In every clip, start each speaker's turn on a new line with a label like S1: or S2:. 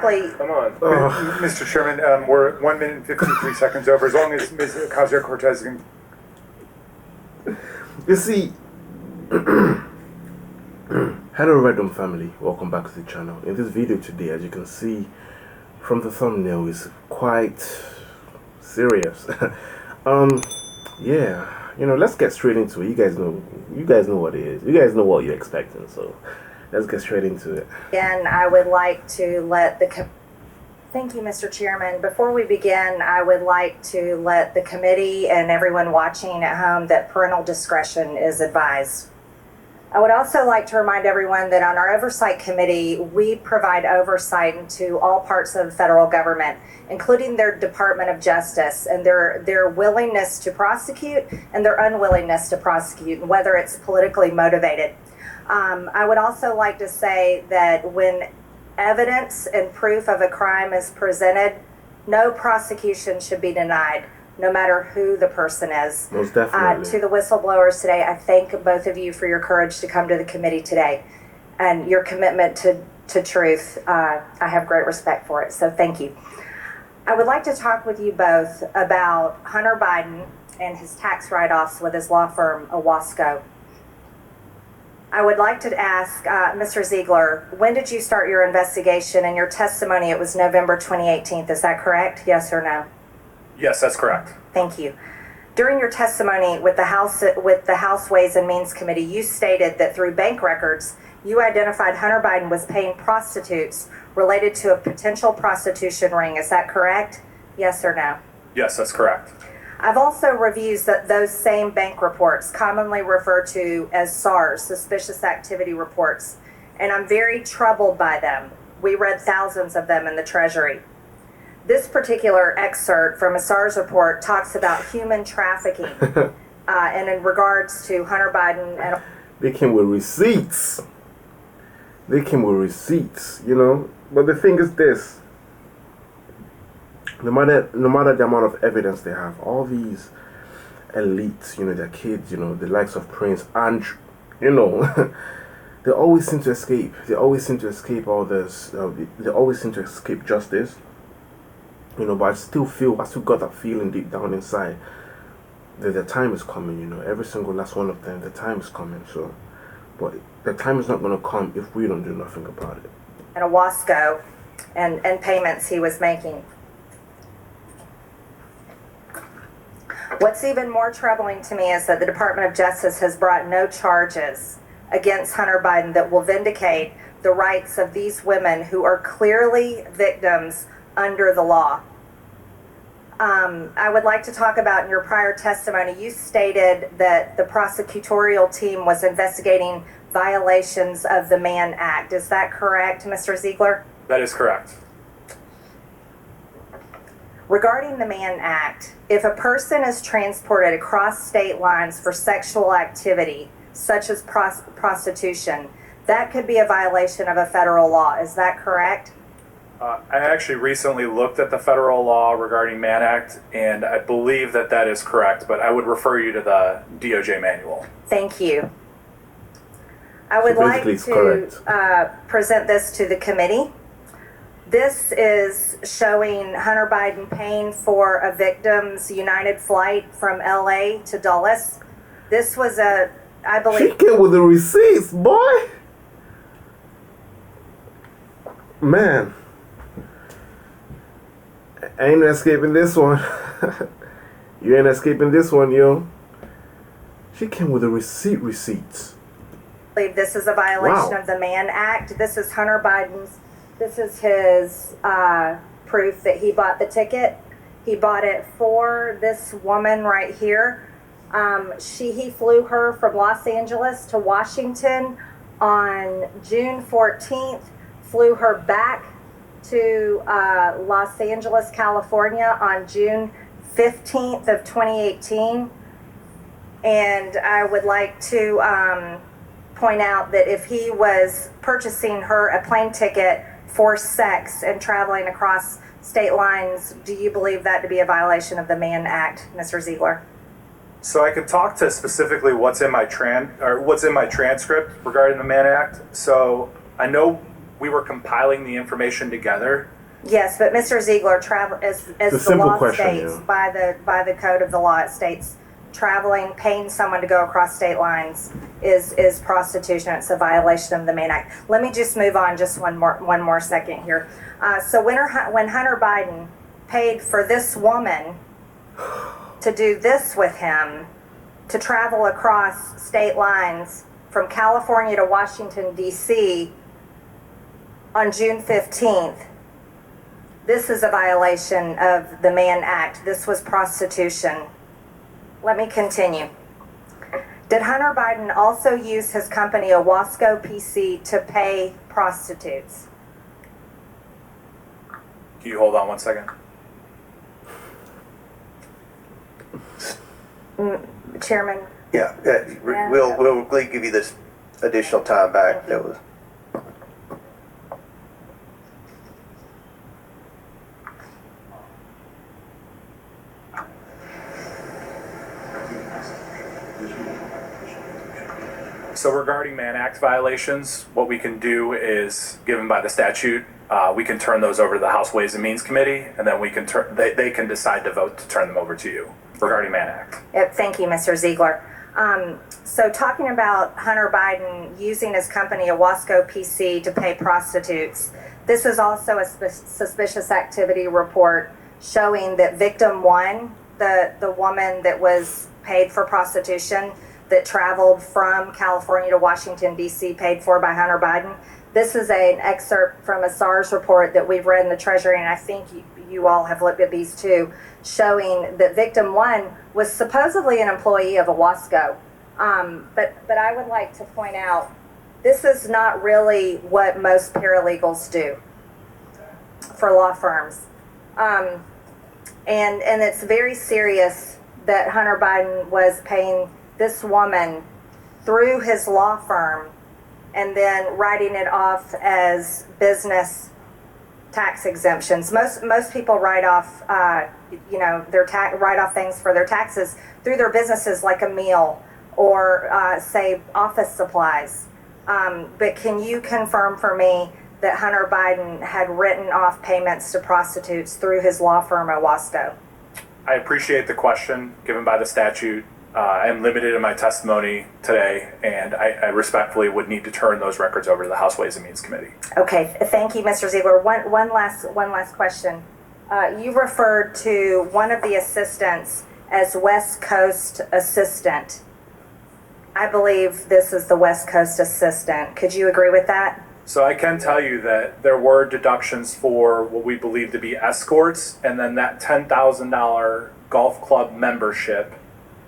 S1: Come on. Mr. Sherman, we're 1 minute and 53 seconds over. As long as Ms. Ocasio-Cortez can...
S2: You see, hello Redom family, welcome back to the channel. In this video today, as you can see from the thumbnail, is quite serious. Yeah, let's get straight into it. You guys know what it is. You guys know what you're expecting, so let's get straight into it.
S3: Again, I would like to let the Thank you, Mr. Chairman. Before we begin, I would like to let the committee and everyone watching at home that parental discretion is advised. I would also like to remind everyone that on our oversight committee, we provide oversight into all parts of the federal government, including their Department of Justice and their willingness to prosecute and their unwillingness to prosecute, whether it's politically motivated. I would also like to say that when evidence and proof of a crime is presented, no prosecution should be denied, no matter who the person is.
S2: Most definitely.
S3: To the whistleblowers today, I thank both of you for your courage to come to the committee today and your commitment to truth. I have great respect for it, so thank you. I would like to talk with you both about Hunter Biden and his tax write-offs with his law firm, Owasco. I would like to ask Mr. Ziegler, when did you start your investigation? In your testimony, it was November 2018. Is that correct? Yes or no?
S1: Yes, that's correct.
S3: Thank you. During your testimony with the House Ways and Means Committee, you stated that through bank records, you identified Hunter Biden was paying prostitutes related to a potential prostitution ring. Is that correct? Yes or no?
S1: Yes, that's correct.
S3: I've also reviewed those same bank reports, commonly referred to as SARS, Suspicious Activity Reports, and I'm very troubled by them. We read thousands of them in the Treasury. This particular excerpt from a SARS report talks about human trafficking, and in regards to Hunter Biden and...
S2: They came with receipts. But the thing is this. No matter the amount of evidence they have, all these elites, their kids, the likes of Prince Andrew, they always seem to escape. They always seem to escape all this. They always seem to escape justice. But I still got that feeling deep down inside that the time is coming. Every single last one of them, the time is coming. So, but the time is not going to come if we don't do nothing about it.
S3: And Owasco, and payments he was making. What's even more troubling to me is that the Department of Justice has brought no charges against Hunter Biden that will vindicate the rights of these women who are clearly victims under the law. I would like to talk about in your prior testimony, you stated that the prosecutorial team was investigating violations of the Mann Act. Is that correct, Mr. Ziegler?
S1: That is correct.
S3: Regarding the Mann Act, if a person is transported across state lines for sexual activity, such as prostitution, that could be a violation of a federal law. Is that correct?
S1: I actually recently looked at the federal law regarding Mann Act, and I believe that is correct, but I would refer you to the DOJ manual.
S3: Thank you. I would like to present this to the committee. This is showing Hunter Biden paying for a victim's United flight from LA to Dulles. This was I believe...
S2: She came with the receipts, boy! Man. I ain't escaping this one. You ain't escaping this one, yo. She came with the receipts.
S3: I believe this is a violation of the Mann Act. This is Hunter Biden's... This is his proof that he bought the ticket. He bought it for this woman right here. He flew her from Los Angeles to Washington on June 14th, flew her back to Los Angeles, California on June 15th of 2018. And I would like to point out that if he was purchasing her a plane ticket for sex and traveling across state lines, do you believe that to be a violation of the Mann Act, Mr. Ziegler?
S1: So I could talk to specifically what's in my transcript regarding the Mann Act. So I know we were compiling the information together.
S3: Yes, but Mr. Ziegler, travel as the law states, by the code of the law, it states traveling, paying someone to go across state lines is prostitution. It's a violation of the Mann Act. Let me just move on just one more second here. So when Hunter Biden paid for this woman to do this with him, to travel across state lines from California to Washington, D.C. on June 15th, this is a violation of the Mann Act. This was prostitution. Let me continue. Did Hunter Biden also use his company, Owasco PC, to pay prostitutes?
S1: Can you hold on one second?
S3: Chairman?
S4: Yeah, we'll give you this additional time back. That was.
S1: So regarding Mann Act violations, what we can do is, given by the statute, we can turn those over to the House Ways and Means Committee, and then we can they can decide to vote to turn them over to you regarding Mann Act.
S3: Yep, thank you, Mr. Ziegler. So talking about Hunter Biden using his company, Owasco PC, to pay prostitutes, this is also a suspicious activity report showing that victim one, the woman that was paid for prostitution, that traveled from California to Washington, D.C., paid for by Hunter Biden. This is an excerpt from a SARS report that we've read in the Treasury, and I think you all have looked at these too, showing that victim one was supposedly an employee of Owasco. But I would like to point out, this is not really what most paralegals do for law firms. And it's very serious that Hunter Biden was paying this woman through his law firm and then writing it off as business tax exemptions. Most people write off, their write off things for their taxes through their businesses, like a meal or say office supplies. But can you confirm for me that Hunter Biden had written off payments to prostitutes through his law firm, Owasco?
S1: I appreciate the question given by the statute. I'm limited in my testimony today, and I respectfully would need to turn those records over to the House Ways and Means Committee.
S3: Okay, thank you, Mr. Ziegler. One last question. You referred to one of the assistants as West Coast assistant. I believe this is the West Coast assistant. Could you agree with that?
S1: So I can tell you that there were deductions for what we believe to be escorts, and then that $10,000 golf club membership.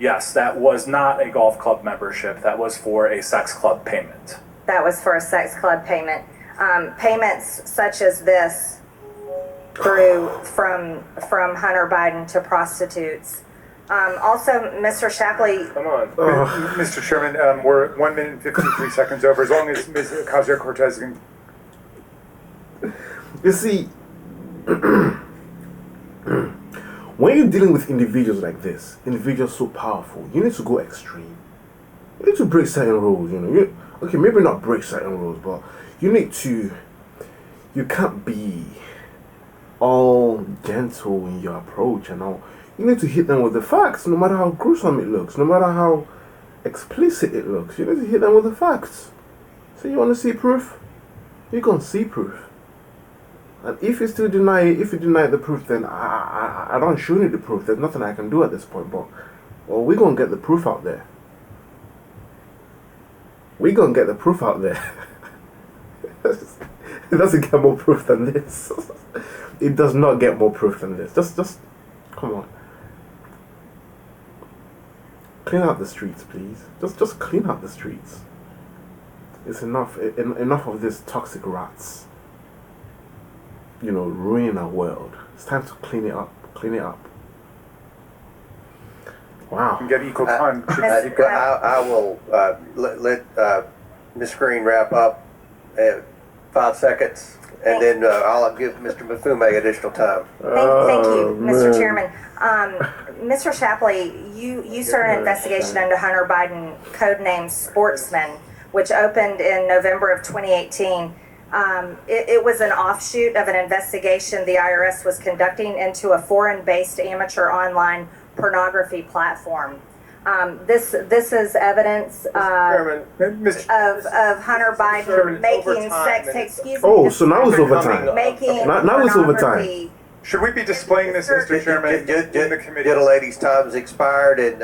S1: Yes, that was not a golf club membership. That was for a sex club payment.
S3: That was for a sex club payment. Payments such as this grew from Hunter Biden to prostitutes. Also, Mr. Shapley.
S5: Come on, Mr. Chairman, we're 1 minute and 53 seconds over. As long as Ms. Ocasio-Cortez can.
S2: You see, when you're dealing with individuals like this, individuals so powerful, you need to go extreme. You need to break certain rules, okay, maybe not break certain rules, but you can't be all gentle in your approach and all. You need to hit them with the facts, no matter how gruesome it looks, no matter how explicit it looks. You need to hit them with the facts. So you want to see proof? You're going to see proof. And if you still deny it, if you deny the proof, then I don't show you the proof. There's nothing I can do at this point, but we're going to get the proof out there. We're going to get the proof out there. It doesn't get more proof than this. It does not get more proof than this. Just, come on. Clean out the streets, please. Just clean out the streets. It's enough. Enough of these toxic rats. Ruin our world. It's time to clean it up. Clean it up. Wow.
S5: And get equal time.
S4: I will let Ms. Green wrap up at 5 seconds, and then I'll give Mr. Mafume additional time.
S3: Thank you, Mr. Chairman. Mr. Shapley, you started an investigation into Hunter Biden, codenamed Sportsman, which opened in November of 2018. It was an offshoot of an investigation the IRS was conducting into a foreign-based amateur online pornography platform. This is evidence
S6: Chairman,
S3: of Hunter Biden
S6: Chairman, it's
S3: making
S6: overtime,
S3: sex.
S6: and
S3: Excuse me.
S2: Oh, so now it's overtime.
S3: Making
S2: Now it's overtime.
S3: pornography.
S5: Should we be displaying this, Mr. Chairman, in the committee?
S4: Get a lady's time's expired and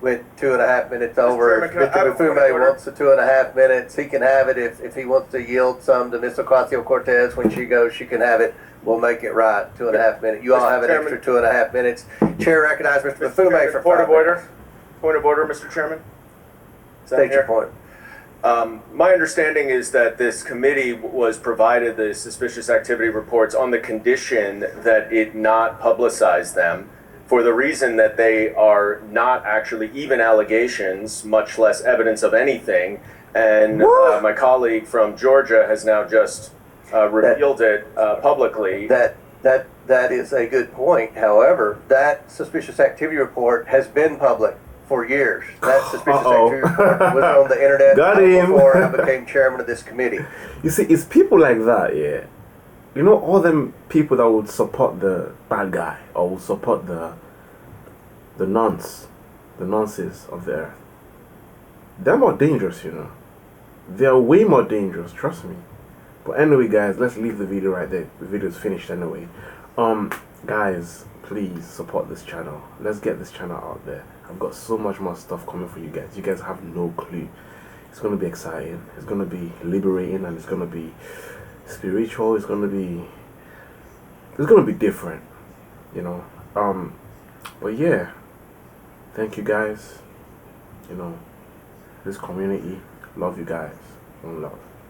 S4: went 2.5 minutes over.
S6: Chairman, can I
S4: If
S6: have a
S4: Mr.
S6: point of
S4: Mafume
S6: order?
S4: wants the 2.5 minutes, he can have it. If he wants to yield some to Ms. Ocasio-Cortez when she goes, she can have it. We'll make it right. 2.5 minutes. You all have an
S6: Chairman.
S4: extra 2.5 minutes. Chair recognizes Mr. Mafume for
S6: Point of
S4: 5
S6: order.
S4: minutes.
S6: Point of order, Mr. Chairman. Is that
S4: State your
S6: here?
S4: point.
S6: My understanding is that this committee was provided the suspicious activity reports on the condition that it not publicize them, for the reason that they are not actually even allegations, much less evidence of anything. And my colleague from Georgia has now just revealed it publicly.
S4: That is a good point. However, that suspicious activity report has been public for years. That suspicious activity report was on the internet
S2: Got him.
S4: before I became chairman of this committee.
S2: You see, it's people like that, yeah. You know, all them people that would support the bad guy or would support the nonces of the earth. They're more dangerous, you know. They're way more dangerous, trust me. But anyway, guys, let's leave the video right there. The video's finished anyway. Guys, please support this channel. Let's get this channel out there. I've got so much more stuff coming for you guys. You guys have no clue. It's gonna be exciting. It's gonna be liberating, and it's gonna be spiritual. It's gonna be different, you know. But yeah, thank you guys. You know, this community, love you guys. One love.